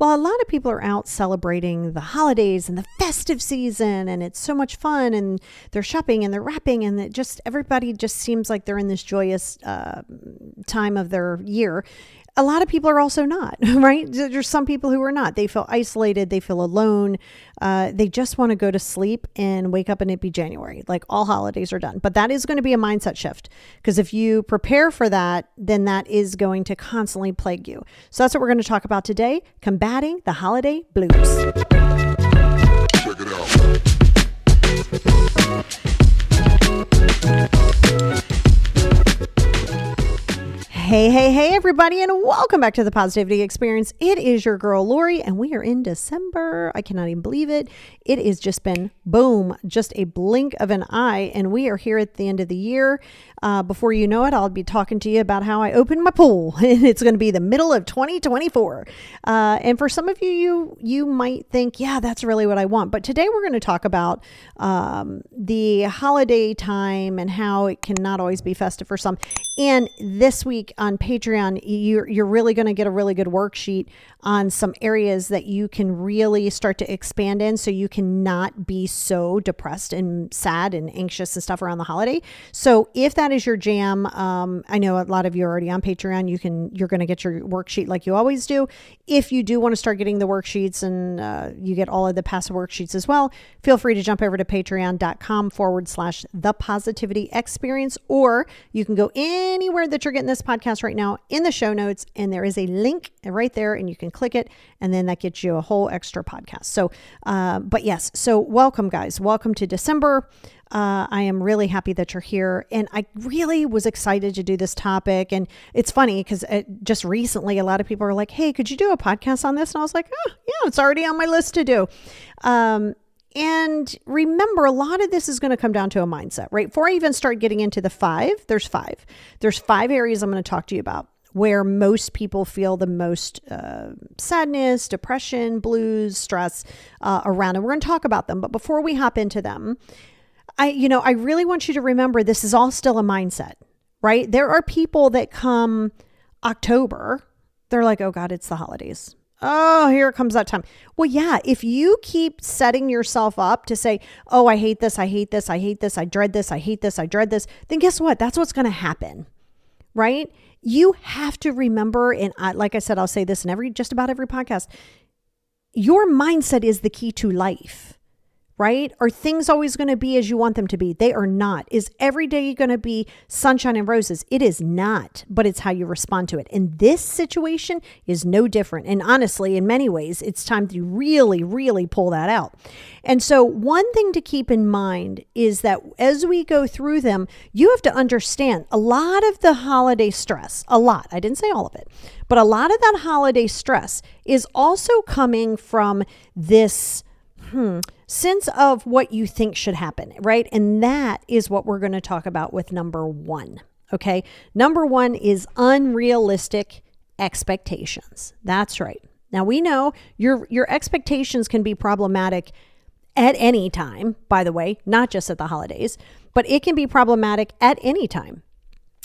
Well, a lot of people are out celebrating the holidays and the festive season, and it's so much fun, and they're shopping and they're wrapping, and everybody just seems like they're in this joyous time of their year. A lot of people are also not, right? There's some people who are not. They feel isolated. They feel alone. They just want to go to sleep and wake up and it be January. Like all holidays are done. But that is going to be a mindset shift, because if you prepare for that, then that is going to constantly plague you. So that's what we're going to talk about today, combating the holiday blues. Check it out. Hey, everybody, and welcome back to the Positivity Experience. It is your girl, Lori, and we are in December. I cannot even believe it. It has just been, boom, just a blink of an eye, and we are here at the end of the year. Before you know it, I'll be talking to you about how I opened my pool, and it's going to be the middle of 2024. And for some of you might think, yeah, that's really what I want. But today we're going to talk about the holiday time and how it can not always be festive for some. And this week on Patreon, you're really going to get a really good worksheet on some areas that you can really start to expand in, so you can not be so depressed and sad and anxious and stuff around the holiday. So if that is your jam, I know a lot of you are already on Patreon. You're going to get your worksheet like you always do. If you do want to start getting the worksheets and you get all of the past worksheets as well, feel free to jump over to patreon.com/the positivity experience, or you can go anywhere that you're getting this podcast right now in the show notes, and there is a link right there, and you can click it, and then that gets you a whole extra podcast. So, but yes, so welcome, guys. Welcome to December. I am really happy that you're here, and I really was excited to do this topic. And it's funny because just recently, a lot of people are like, "Hey, could you do a podcast on this?" And I was like, "Oh, yeah, it's already on my list to do." And remember, a lot of this is going to come down to a mindset, right? Before I even start getting into the five, there's five areas I'm going to talk to you about where most people feel the most sadness, depression, blues, stress around. And we're going to talk about them. But before we hop into them, I really want you to remember this is all still a mindset, right? There are people that come October, they're like, oh God, it's the holidays. Oh, here comes that time. Well, yeah, if you keep setting yourself up to say, oh, I hate this, I hate this, I hate this, I dread this, I hate this, I dread this, then guess what? That's what's going to happen, right? You have to remember, and like I said, I'll say this in just about every podcast, your mindset is the key to life. Right? Are things always going to be as you want them to be? They are not. Is every day going to be sunshine and roses? It is not, but it's how you respond to it. And this situation is no different. And honestly, in many ways, it's time to really, really pull that out. And so one thing to keep in mind is that as we go through them, you have to understand a lot of the holiday stress, I didn't say all of it, but a lot of that holiday stress is also coming from this sense of what you think should happen, right? And that is what we're going to talk about with number one, okay? Number one is unrealistic expectations. That's right. Now we know your expectations can be problematic at any time, by the way, not just at the holidays, but it can be problematic at any time,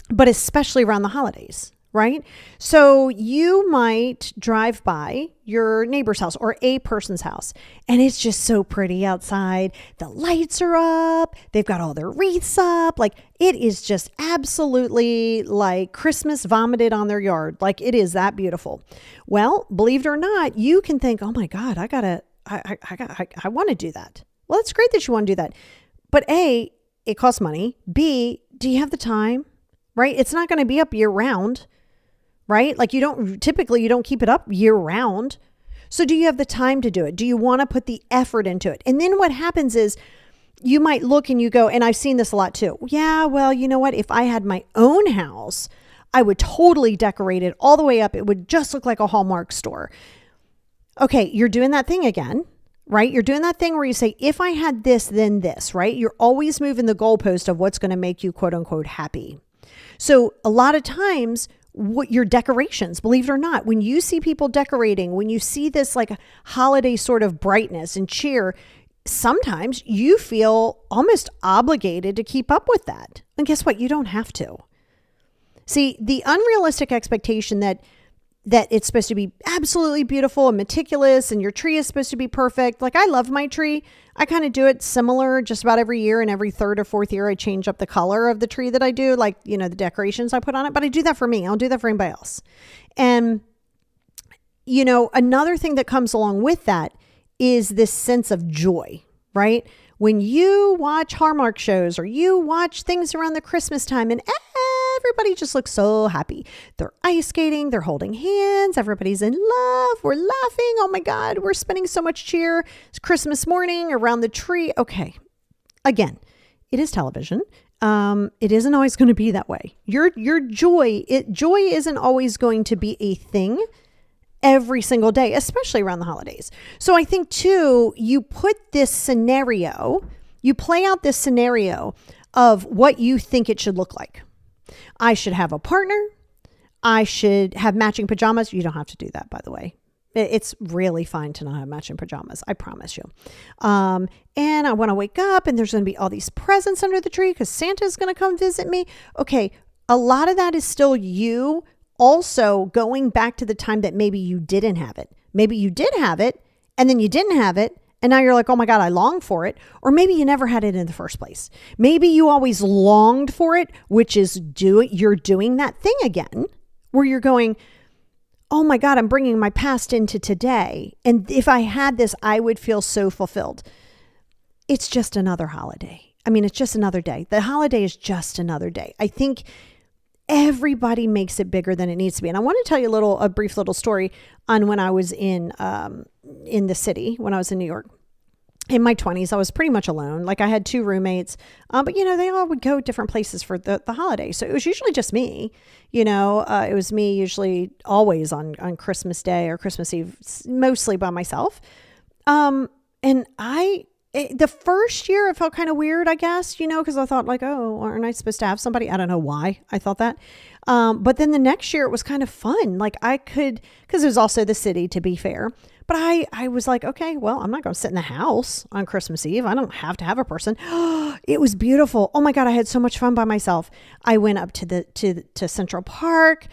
but especially around the holidays. Right? So you might drive by your neighbor's house or a person's house, and it's just so pretty outside. The lights are up. They've got all their wreaths up. Like it is just absolutely like Christmas vomited on their yard. Like it is that beautiful. Well, believe it or not, you can think, oh my God, I want to do that. Well, it's great that you want to do that. But A, it costs money. B, do you have the time? Right? It's not going to be up year round. Right? Like you don't keep it up year round. So do you have the time to do it? Do you want to put the effort into it? And then what happens is you might look and you go, and I've seen this a lot too. Yeah, well, you know what? If I had my own house, I would totally decorate it all the way up. It would just look like a Hallmark store. Okay, you're doing that thing again, right? You're doing that thing where you say, if I had this, then this, right? You're always moving the goalpost of what's going to make you quote unquote happy. So a lot of times what your decorations, believe it or not, when you see people decorating, when you see this like holiday sort of brightness and cheer, sometimes you feel almost obligated to keep up with that. And guess what? You don't have to. See, the unrealistic expectation that that it's supposed to be absolutely beautiful and meticulous and your tree is supposed to be perfect. Like I love my tree. I kind of do it similar just about every year, and every third or fourth year I change up the color of the tree that I do, like, you know, the decorations I put on it, but I do that for me. I don't do that for anybody else. And, you know, another thing that comes along with that is this sense of joy, right? When you watch Hallmark shows or you watch things around the Christmas time and everybody just looks so happy. They're ice skating, they're holding hands, everybody's in love, we're laughing. Oh my God, we're spending so much cheer. It's Christmas morning around the tree. Okay. Again, it is television. It isn't always going to be that way. Your joy isn't always going to be a thing every single day, especially around the holidays. So I think too, you play out this scenario of what you think it should look like. I should have a partner. I should have matching pajamas. You don't have to do that, by the way. It's really fine to not have matching pajamas. I promise you. And I want to wake up and there's going to be all these presents under the tree because Santa's going to come visit me. Okay. A lot of that is still you also going back to the time that maybe you didn't have it. Maybe you did have it and then you didn't have it. And now you're like, oh my God, I long for it. Or maybe you never had it in the first place. Maybe you always longed for it, which is you're doing that thing again where you're going, oh my God, I'm bringing my past into today. And if I had this, I would feel so fulfilled. It's just another holiday. I mean, it's just another day. The holiday is just another day. I think everybody makes it bigger than it needs to be. And I want to tell you a brief little story on when I was in the city, when I was in New York. In my 20s, I was pretty much alone. Like I had 2 roommates, but you know, they all would go different places for the holiday. So it was usually just me, you know, it was me usually always on Christmas Day or Christmas Eve, mostly by myself. The first year it felt kind of weird, I guess, you know, because I thought like, oh, aren't I supposed to have somebody? I don't know why I thought that. But then the next year it was kind of fun. Like I could, because it was also the city, to be fair. But I was like, okay, well, I'm not going to sit in the house on Christmas Eve. I don't have to have a person. It was beautiful. Oh my God, I had so much fun by myself. I went up to Central Park.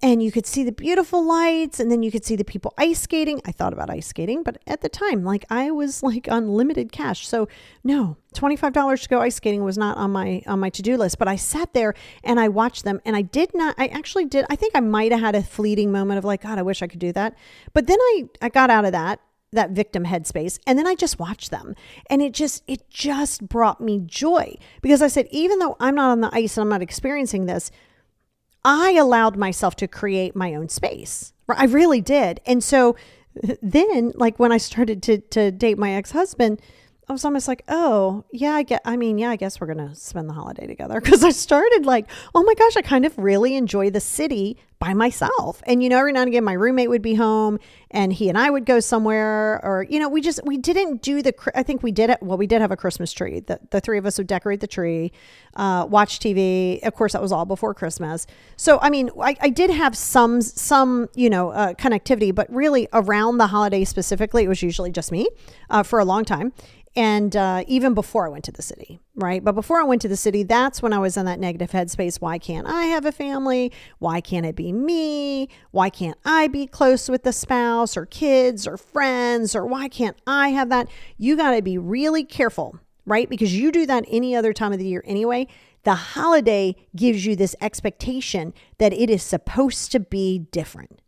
And you could see the beautiful lights, and then you could see the people ice skating. I thought about ice skating, but at the time, like I was like on limited cash. So no, $25 to go ice skating was not on my to-do list, but I sat there and I watched them, and I actually did. I think I might've had a fleeting moment of like, God, I wish I could do that. But then I got out of that victim headspace. And then I just watched them, and it just brought me joy, because I said, even though I'm not on the ice and I'm not experiencing this, I allowed myself to create my own space. I really did. And so then, like when I started to date my ex-husband, I was almost like, oh yeah, I guess we're going to spend the holiday together. Cause I started like, oh my gosh, I kind of really enjoy the city by myself. And, you know, every now and again, my roommate would be home and he and I would go somewhere, or, you know, we didn't do I think we did it. Well, we did have a Christmas tree. The 3 of us would decorate the tree, watch TV. Of course, that was all before Christmas. So, I mean, I did have some, you know, connectivity, but really around the holiday specifically, it was usually just me, for a long time. And even before I went to the city, right? But before I went to the city, that's when I was in that negative headspace. Why can't I have a family? Why can't it be me? Why can't I be close with the spouse or kids or friends? Or why can't I have that? You got to be really careful, right? Because you do that any other time of the year anyway. The holiday gives you this expectation that it is supposed to be different.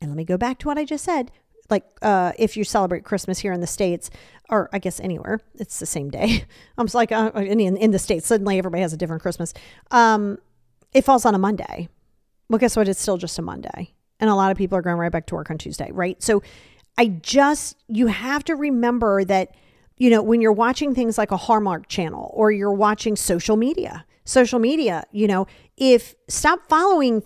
And let me go back to what I just said. Like if you celebrate Christmas here in the States, or I guess anywhere, it's the same day. I'm just like, in the States, suddenly everybody has a different Christmas. It falls on a Monday. Well, guess what? It's still just a Monday. And a lot of people are going right back to work on Tuesday, right? So you have to remember that, you know, when you're watching things like a Hallmark channel, or you're watching social media, you know, stop following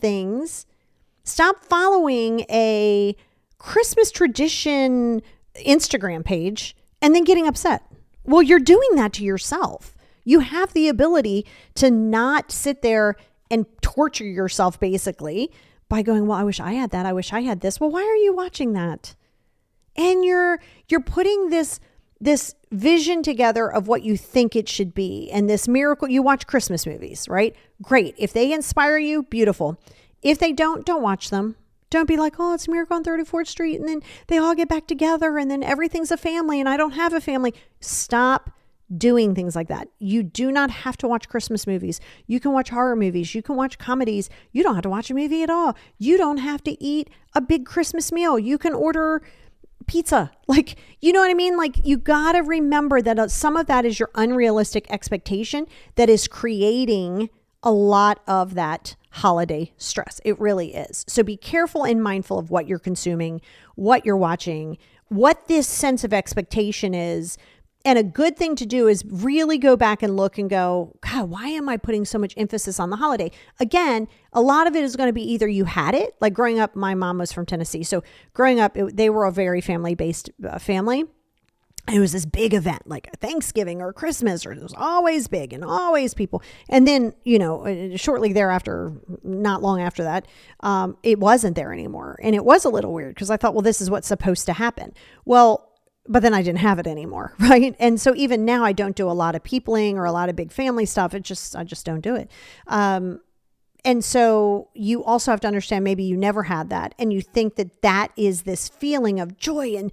a Christmas tradition Instagram page and then getting upset. Well, you're doing that to yourself. You have the ability to not sit there and torture yourself basically by going, well, I wish I had that. I wish I had this. Well, why are you watching that? And you're putting this vision together of what you think it should be. And this miracle, you watch Christmas movies, right? Great. If they inspire you, beautiful. If they don't watch them. Don't be like, oh, it's Miracle on 34th Street. And then they all get back together and then everything's a family and I don't have a family. Stop doing things like that. You do not have to watch Christmas movies. You can watch horror movies. You can watch comedies. You don't have to watch a movie at all. You don't have to eat a big Christmas meal. You can order pizza. Like, you know what I mean? Like, you got to remember that some of that is your unrealistic expectation that is creating a lot of that holiday stress. It really is. So be careful and mindful of what you're consuming, what you're watching, what this sense of expectation is. And a good thing to do is really go back and look and go, God, why am I putting so much emphasis on the holiday? Again, a lot of it is going to be either you had it, like growing up, my mom was from Tennessee. So growing up, they were a very family-based family. It was this big event like Thanksgiving or Christmas, or it was always big and always people. And then, shortly thereafter, not long after that, it wasn't there anymore. And it was a little weird because I thought, well, this is what's supposed to happen. Well, but then I didn't have it anymore, right? And so even now I don't do a lot of peopling or a lot of big family stuff. I just don't do it. And so you also have to understand maybe you never had that and you think that is this feeling of joy and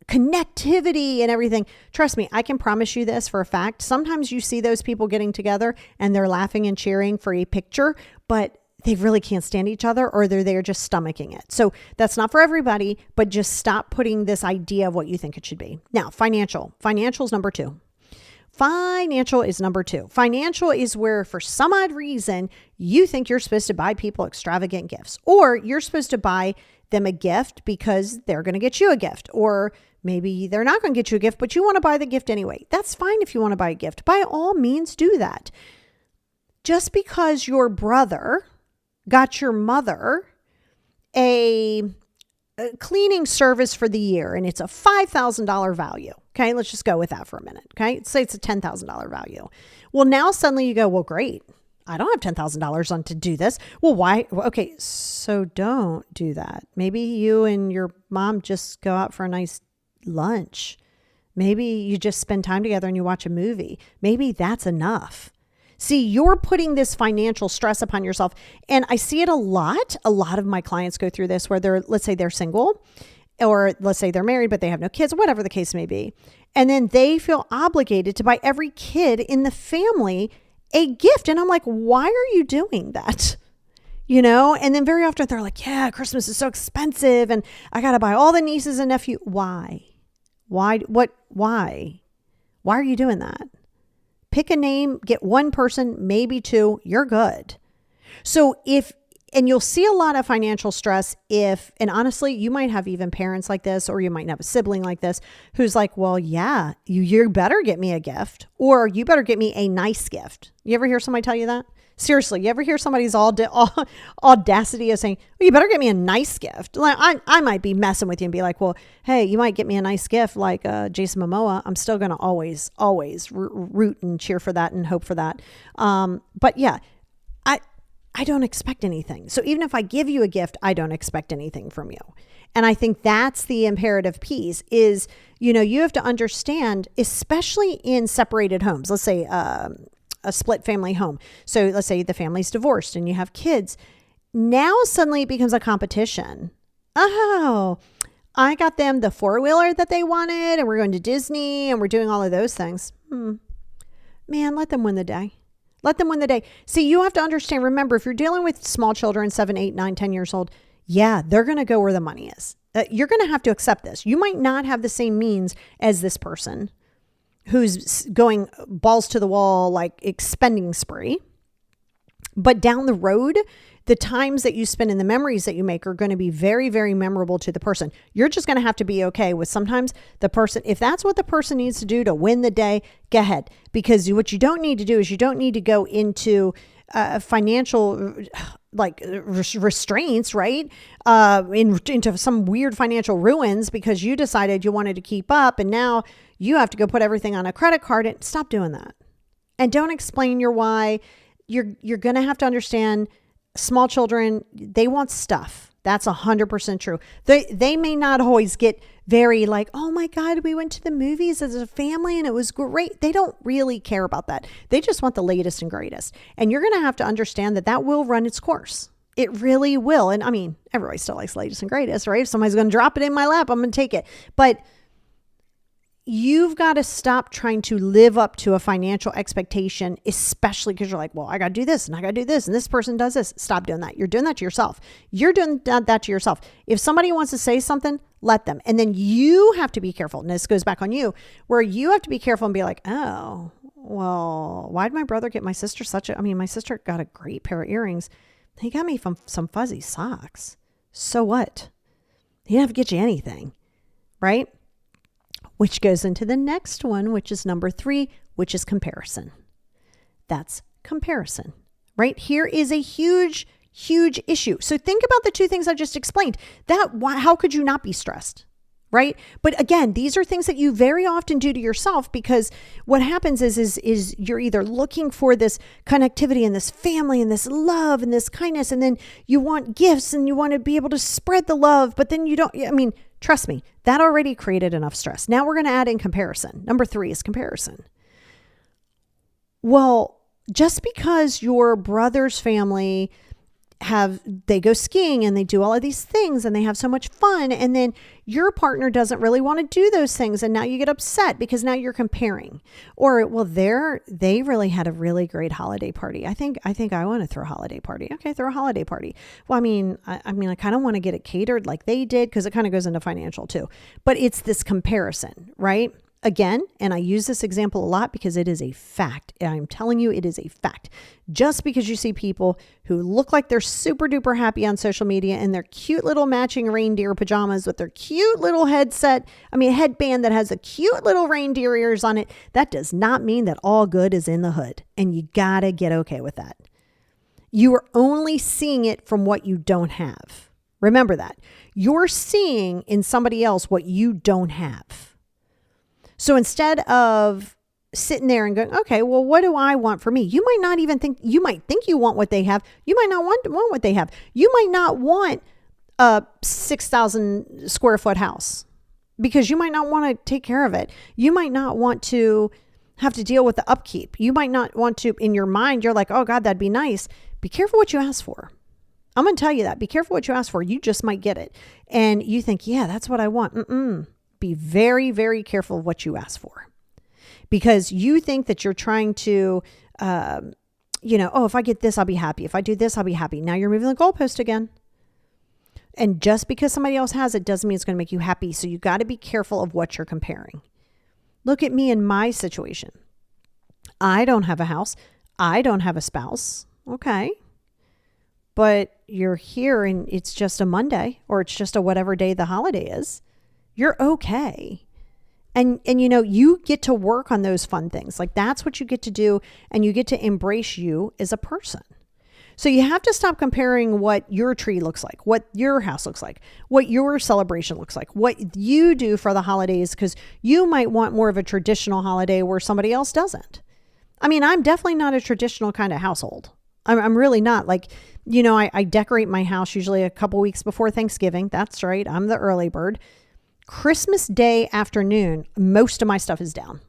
connectivity and everything. Trust me, I can promise you this for a fact. Sometimes you see those people getting together and they're laughing and cheering for a picture, but they really can't stand each other or they're there just stomaching it. So that's not for everybody, but just stop putting this idea of what you think it should be. Now, financial is number 2. Financial is number 2. Financial is where for some odd reason you think you're supposed to buy people extravagant gifts, or you're supposed to buy them a gift because they're going to get you a gift, or maybe they're not going to get you a gift, but you want to buy the gift anyway. That's fine if you want to buy a gift. By all means, do that. Just because your brother got your mother a cleaning service for the year and it's a $5,000 value. Okay, let's just go with that for a minute. Okay, say it's a $10,000 value. Well, now suddenly you go, well, great. I don't have $10,000 on to do this. Well, why? Okay, so don't do that. Maybe you and your mom just go out for a nice lunch. Maybe you just spend time together and you watch a movie. Maybe that's enough. See, you're putting this financial stress upon yourself. And I see it a lot. A lot of my clients go through this where let's say they're single, or let's say they're married, but they have no kids, whatever the case may be. And then they feel obligated to buy every kid in the family a gift. And I'm like, why are you doing that? And then very often they're like, yeah, Christmas is so expensive and I got to buy all the nieces and nephews. Why? Why are you doing that? Pick a name, get one person, maybe 2, you're good. So and you'll see a lot of financial stress and honestly, you might have even parents like this, or you might have a sibling like this who's like, well, yeah, you better get me a gift, or you better get me a nice gift. You ever hear somebody tell you that? Seriously, you ever hear somebody's audacity of saying, well, you better get me a nice gift? Like I might be messing with you and be like, well, hey, you might get me a nice gift like Jason Momoa. I'm still going to always root and cheer for that and hope for that. But yeah, I don't expect anything. So even if I give you a gift, I don't expect anything from you. And I think that's the imperative piece is, you have to understand, especially in separated homes, let's say a split family home. So let's say the family's divorced and you have kids. Now suddenly it becomes a competition. Oh, I got them the 4-wheeler that they wanted and we're going to Disney and we're doing all of those things. Man, let them win the day. Let them win the day. See, you have to understand, remember, if you're dealing with small children, 7, 8, 9, 10 years old, yeah, they're going to go where the money is. You're going to have to accept this. You might not have the same means as this person who's going balls to the wall, like expending spree. But down the road, the times that you spend and the memories that you make are going to be very, very memorable to the person. You're just going to have to be okay with sometimes the person, if that's what the person needs to do to win the day, go ahead. Because what you don't need to do is you don't need to go into financial restraints, right? Into some weird financial ruins because you decided you wanted to keep up and now you have to go put everything on a credit card. And stop doing that. And don't explain your why. You're going to have to understand small children, they want stuff. That's 100% true. They may not always get very like, oh my God, we went to the movies as a family and it was great. They don't really care about that. They just want the latest and greatest. And you're going to have to understand that will run its course. It really will. And I mean, everybody still likes latest and greatest, right? If somebody's going to drop it in my lap, I'm going to take it. But you've got to stop trying to live up to a financial expectation, especially because you're like, well, I got to do this and I got to do this and this person does this. Stop doing that. You're doing that to yourself. You're doing that to yourself. If somebody wants to say something, let them. And then you have to be careful. And this goes back on you, where you have to be careful and be like, oh, well, why'd my brother get my sister my sister got a great pair of earrings. He got me some fuzzy socks. So what? He didn't have to get you anything, right? Which goes into the next one, which is number 3, which is comparison. That's comparison, right? Here is a huge, huge issue. So think about the 2 things I just explained. How could you not be stressed, right? But again, these are things that you very often do to yourself, because what happens is you're either looking for this connectivity and this family and this love and this kindness, and then you want gifts and you want to be able to spread the love, but then you don't, trust me, that already created enough stress. Now we're going to add in comparison. Number 3 is comparison. Well, just because your brother's family they go skiing and they do all of these things and they have so much fun, and then your partner doesn't really want to do those things, and now you get upset because now you're comparing. Or, well, they really had a really great holiday party. I think I want to throw a holiday party. Okay, throw a holiday party. Well, I kind of want to get it catered like they did, because it kind of goes into financial too. But it's this comparison, right? Again, and I use this example a lot because it is a fact. I'm telling you, it is a fact. Just because you see people who look like they're super duper happy on social media in their cute little matching reindeer pajamas with their cute little headband that has a cute little reindeer ears on it, that does not mean that all good is in the hood. And you gotta get okay with that. You are only seeing it from what you don't have. Remember that. You're seeing in somebody else what you don't have. So instead of sitting there and going, okay, well, what do I want for me? You might not even think, you might think you want what they have. You might not want what they have. You might not want a 6,000 square foot house, because you might not want to take care of it. You might not want to have to deal with the upkeep. You might not want to, in your mind, you're like, oh God, that'd be nice. Be careful what you ask for. I'm going to tell you that. Be careful what you ask for. You just might get it. And you think, yeah, that's what I want. Be very, very careful of what you ask for, because you think that you're trying to, if I get this, I'll be happy. If I do this, I'll be happy. Now you're moving the goalpost again. And just because somebody else has it doesn't mean it's going to make you happy. So you got to be careful of what you're comparing. Look at me in my situation. I don't have a house. I don't have a spouse. Okay. But you're here and it's just a Monday, or it's just a whatever day the holiday is. You're okay. And you get to work on those fun things. Like, that's what you get to do. And you get to embrace you as a person. So you have to stop comparing what your tree looks like, what your house looks like, what your celebration looks like, what you do for the holidays, because you might want more of a traditional holiday where somebody else doesn't. I'm definitely not a traditional kind of household. I'm really not. Like, I decorate my house usually a couple weeks before Thanksgiving. That's right. I'm the early bird. Christmas Day afternoon, most of my stuff is down.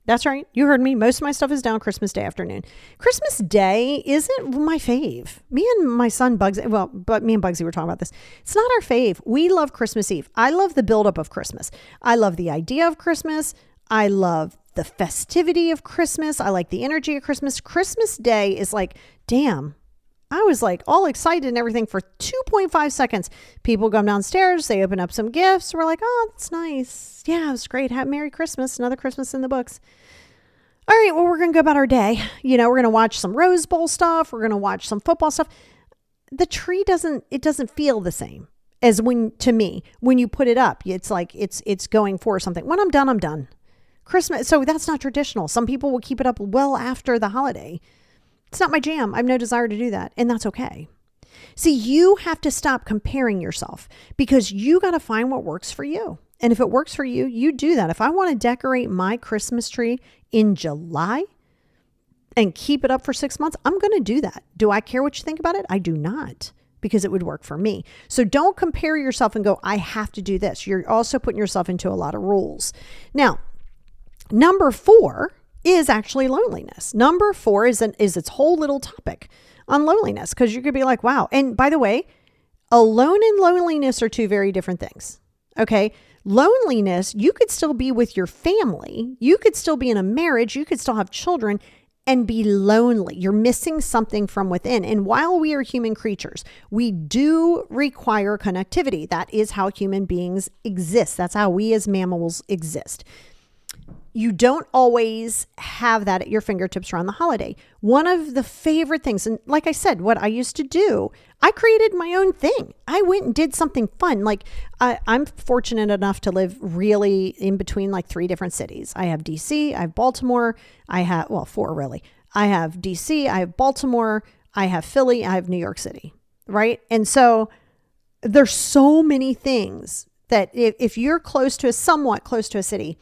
That's right. You heard me. Most of my stuff is down Christmas Day afternoon. Christmas Day isn't my fave. Me and my son Bugsy, but me and Bugsy were talking about this. It's not our fave. We love Christmas Eve. I love the buildup of Christmas. I love the idea of Christmas. I love the festivity of Christmas. I like the energy of Christmas. Christmas Day is like, damn. I was like all excited and everything for 2.5 seconds. People come downstairs, they open up some gifts. We're like, oh, that's nice. Yeah, it was great. Have Merry Christmas. Another Christmas in the books. All right, well, we're going to go about our day. We're going to watch some Rose Bowl stuff. We're going to watch some football stuff. The tree doesn't feel the same as when you put it up. It's like it's going for something. When I'm done, I'm done. Christmas. So that's not traditional. Some people will keep it up well after the holiday. It's not my jam. I have no desire to do that. And that's okay. See, you have to stop comparing yourself, because you got to find what works for you. And if it works for you, you do that. If I want to decorate my Christmas tree in July and keep it up for 6 months, I'm going to do that. Do I care what you think about it? I do not, because it would work for me. So don't compare yourself and go, I have to do this. You're also putting yourself into a lot of rules. Now, number 4 is actually loneliness. Number 4 is its whole little topic. on loneliness, because you could be like, wow. And by the way, alone and loneliness are two very different things. Okay. Loneliness, you could still be with your family. You could still be in a marriage. You could still have children and be lonely. You're missing something from within. And while we are human creatures, we do require connectivity. That is how human beings exist. That's how we as mammals exist. You don't always have that at your fingertips around the holiday. One of the favorite things, and like I said, what I used to do, I created my own thing. I went and did something fun. Like I'm fortunate enough to live really in between like 3 different cities. I have DC, I have Baltimore, I have, well, 4 really. I have DC, I have Baltimore, I have Philly, I have New York City, right? And so there's so many things that if you're somewhat close to a city,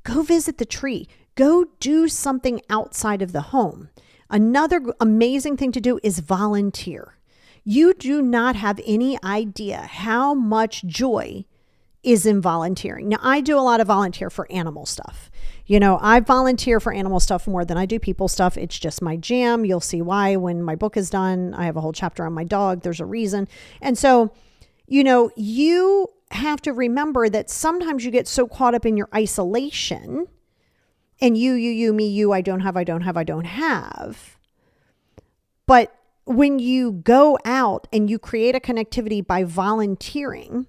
go visit the tree. Go do something outside of the home. Another amazing thing to do is volunteer. You do not have any idea how much joy is in volunteering. Now, I do a lot of volunteer for animal stuff. I volunteer for animal stuff more than I do people stuff. It's just my jam. You'll see why when my book is done. I have a whole chapter on my dog. There's a reason. And so, you have to remember that sometimes you get so caught up in your isolation and you, me, you, I don't have. But when you go out and you create a connectivity by volunteering,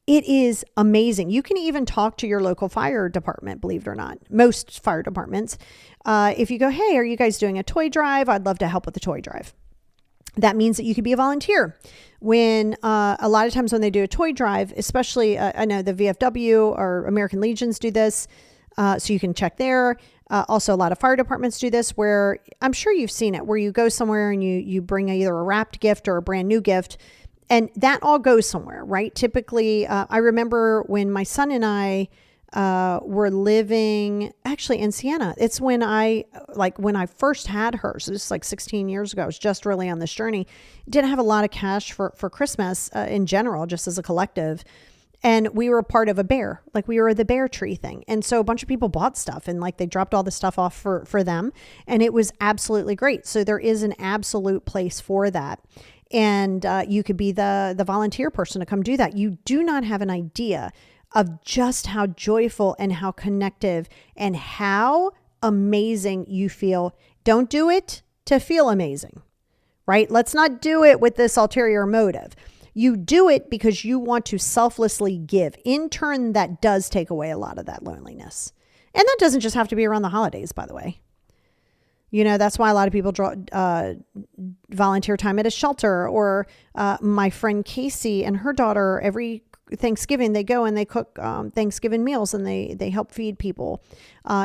it is amazing. You can even talk to your local fire department, believe it or not. Most fire departments, if you go, hey, are you guys doing a toy drive? I'd love to help with the toy drive. That means that you could be a volunteer. When a lot of times when they do a toy drive, especially I know the VFW or American Legions do this, so you can check there. Also, a lot of fire departments do this, where I'm sure you've seen it, where you go somewhere and you bring either a wrapped gift or a brand new gift, and that all goes somewhere, right? Typically, I remember when my son and I were living actually in Siena. It's when I first had her. So this is like 16 years ago. I was just really on this journey. Didn't have a lot of cash for Christmas in general, just as a collective. And we were part of a bear, like we were the bear tree thing. And so a bunch of people bought stuff and like they dropped all the stuff off for them. And it was absolutely great. So there is an absolute place for that. And you could be the volunteer person to come do that. You do not have an idea of just how joyful and how connective and how amazing you feel. Don't do it to feel amazing, right? Let's not do it with this ulterior motive. You do it because you want to selflessly give. In turn, that does take away a lot of that loneliness. And that doesn't just have to be around the holidays, by the way. That's why a lot of people volunteer time at a shelter, or my friend Casey and her daughter, every Thanksgiving, they go and they cook Thanksgiving meals, and they help feed people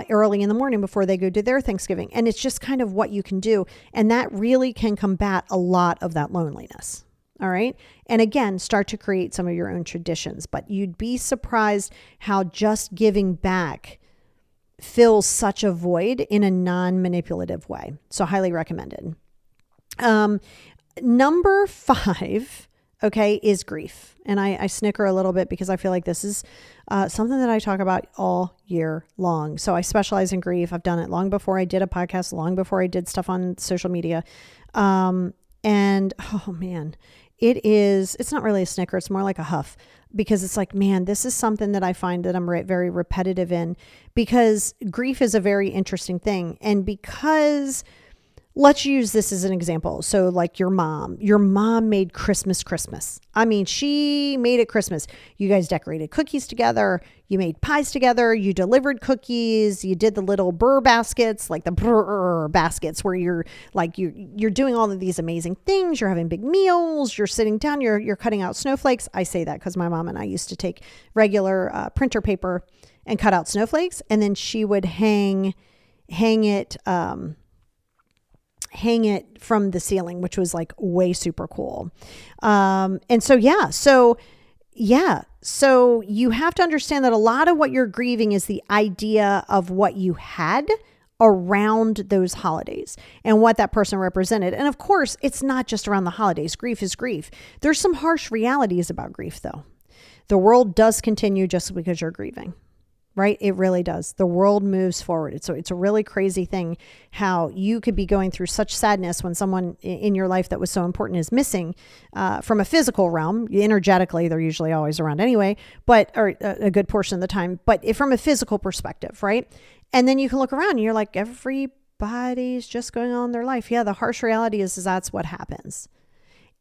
early in the morning before they go do their Thanksgiving. And it's just kind of what you can do. And that really can combat a lot of that loneliness. All right. And again, start to create some of your own traditions, but you'd be surprised how just giving back fills such a void in a non-manipulative way. So highly recommended. Number 5, okay, is grief. And I snicker a little bit because I feel like this is something that I talk about all year long. So I specialize in grief. I've done it long before I did a podcast, long before I did stuff on social media. And oh man, it's not really a snicker. It's more like a huff, because it's like, man, this is something that I find that I'm very repetitive in, because grief is a very interesting thing. And because let's use this as an example. So like your mom made Christmas. I mean, she made it Christmas. You guys decorated cookies together. You made pies together. You delivered cookies. You did the little burr baskets, like the burr baskets where you're doing all of these amazing things. You're having big meals. You're sitting down. You're cutting out snowflakes. I say that because my mom and I used to take regular printer paper and cut out snowflakes. And then she would hang it from the ceiling, which was like way super cool. So you have to understand that a lot of what you're grieving is the idea of what you had around those holidays and what that person represented. And of course, it's not just around the holidays. Grief is grief. There's some harsh realities about grief though. The world does continue just because you're grieving. right? It really does. The world moves forward. It's a really crazy thing how you could be going through such sadness when someone in your life that was so important is missing from a physical realm. Energetically, they're usually always around anyway, or a good portion of the time, but from a physical perspective, right? And then you can look around and you're like, everybody's just going on their life. Yeah, the harsh reality is that's what happens.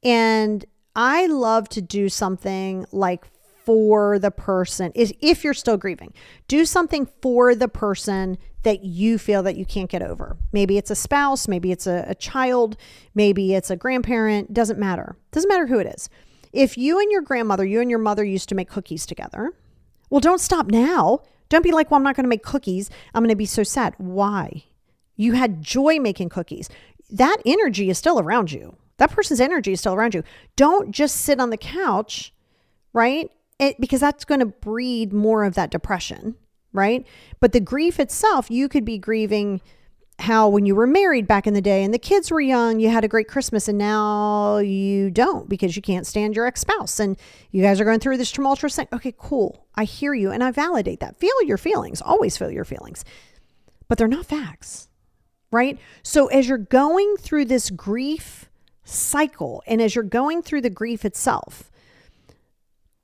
And I love to do something like for the person is if you're still grieving, do something for the person that you feel that you can't get over. Maybe it's a spouse, maybe it's a child, maybe it's a grandparent, doesn't matter. Doesn't matter who it is. If you and your grandmother, you and your mother used to make cookies together, well, don't stop now. Don't be like, well, I'm not going to make cookies. I'm going to be so sad. Why? You had joy making cookies. That energy is still around you. That person's energy is still around you. Don't just sit on the couch, right? Because that's going to breed more of that depression, right? But the grief itself, you could be grieving how when you were married back in the day and the kids were young, you had a great Christmas and now you don't because you can't stand your ex-spouse and you guys are going through this tumultuous thing. Okay, cool. I hear you and I validate that. Feel your feelings. Always feel your feelings. But they're not facts, right? So as you're going through this grief cycle and as you're going through the grief itself,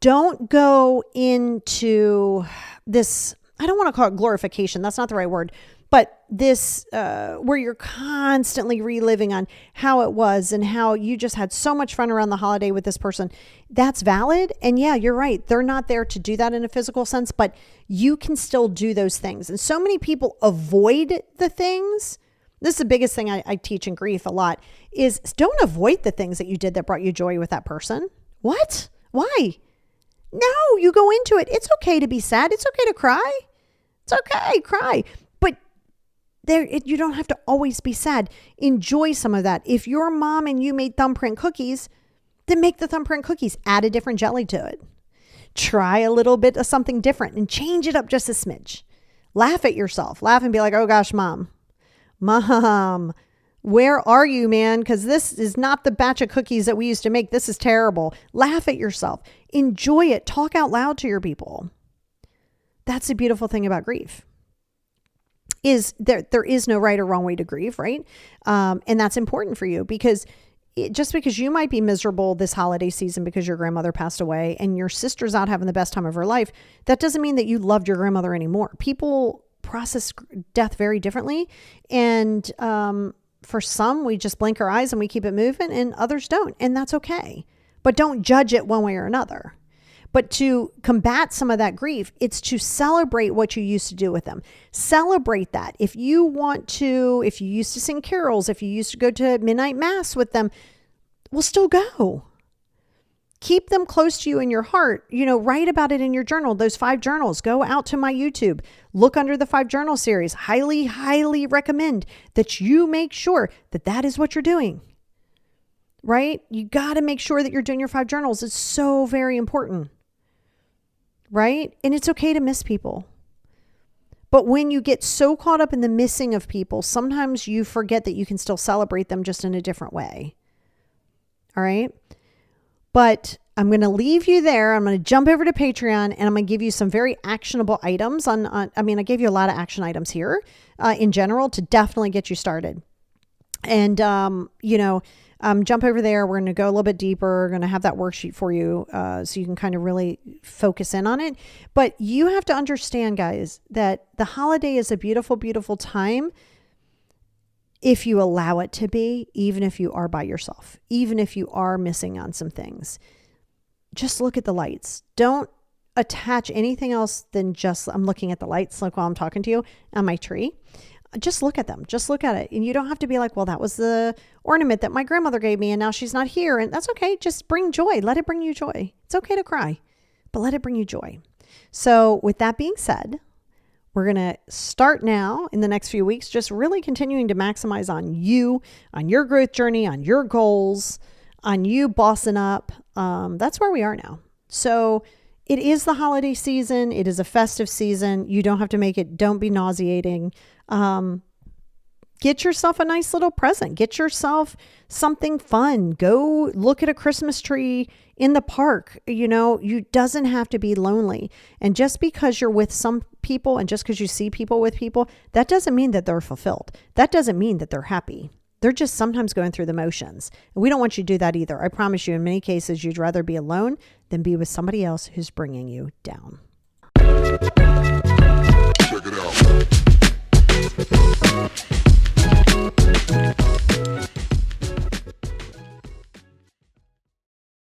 don't go into this, I don't want to call it glorification. That's not the right word. But this, where you're constantly reliving on how it was and how you just had so much fun around the holiday with this person. That's valid. And yeah, you're right. They're not there to do that in a physical sense, but you can still do those things. And so many people avoid the things. This is the biggest thing I teach in grief a lot is don't avoid the things that you did that brought you joy with that person. What? Why? No, you go into it. It's okay to be sad. It's okay to cry. It's okay, cry. But you don't have to always be sad. Enjoy some of that. If your mom and you made thumbprint cookies, then make the thumbprint cookies. Add a different jelly to it. Try a little bit of something different and change it up just a smidge. Laugh at yourself. Laugh and be like, oh gosh, mom, where are you, man? Because this is not the batch of cookies that we used to make. This is terrible. Laugh at yourself. Enjoy it. Talk out loud to your people. That's the beautiful thing about grief. Is there is no right or wrong way to grieve, right? And that's important for you because just because you might be miserable this holiday season because your grandmother passed away and your sister's out having the best time of her life, that doesn't mean that you loved your grandmother anymore. People process death very differently. And for some, we just blink our eyes and we keep it moving and others don't. And that's okay. But don't judge it one way or another. But to combat some of that grief, it's to celebrate what you used to do with them. Celebrate that. If you used to sing carols, if you used to go to midnight mass with them, well, still go. Keep them close to you in your heart. Write about it in your journal. Those 5 journals, go out to my YouTube, look under the 5 journal series. Highly, highly recommend that you make sure that is what you're doing, right? You got to make sure that you're doing your 5 journals. It's so very important, right? And it's okay to miss people. But when you get so caught up in the missing of people, sometimes you forget that you can still celebrate them just in a different way. All right. But I'm going to leave you there. I'm going to jump over to Patreon and I'm going to give you some very actionable items I gave you a lot of action items here in general to definitely get you started. And, jump over there. We're going to go a little bit deeper. We're going to have that worksheet for you so you can kind of really focus in on it. But you have to understand, guys, that the holiday is a beautiful, beautiful time if you allow it to be, even if you are by yourself, even if you are missing on some things. Just look at the lights. Don't attach anything else than just, I'm looking at the lights like while I'm talking to you on my tree. Just look at them. Just look at it. And you don't have to be like, well, that was the ornament that my grandmother gave me and now she's not here. And that's okay. Just bring joy. Let it bring you joy. It's okay to cry, but let it bring you joy. So with that being said, we're going to start now in the next few weeks, just really continuing to maximize on you, on your growth journey, on your goals, on you bossing up. That's where we are now. So it is the holiday season. It is a festive season. You don't have to make it. Don't be nauseating. Get yourself a nice little present. Get yourself something fun. Go look at a Christmas tree in the park. You doesn't have to be lonely. And just because you're with some people, and just because you see people with people, that doesn't mean that they're fulfilled. That doesn't mean that they're happy. They're just sometimes going through the motions. And we don't want you to do that either. I promise you, in many cases, you'd rather be alone than be with somebody else who's bringing you down.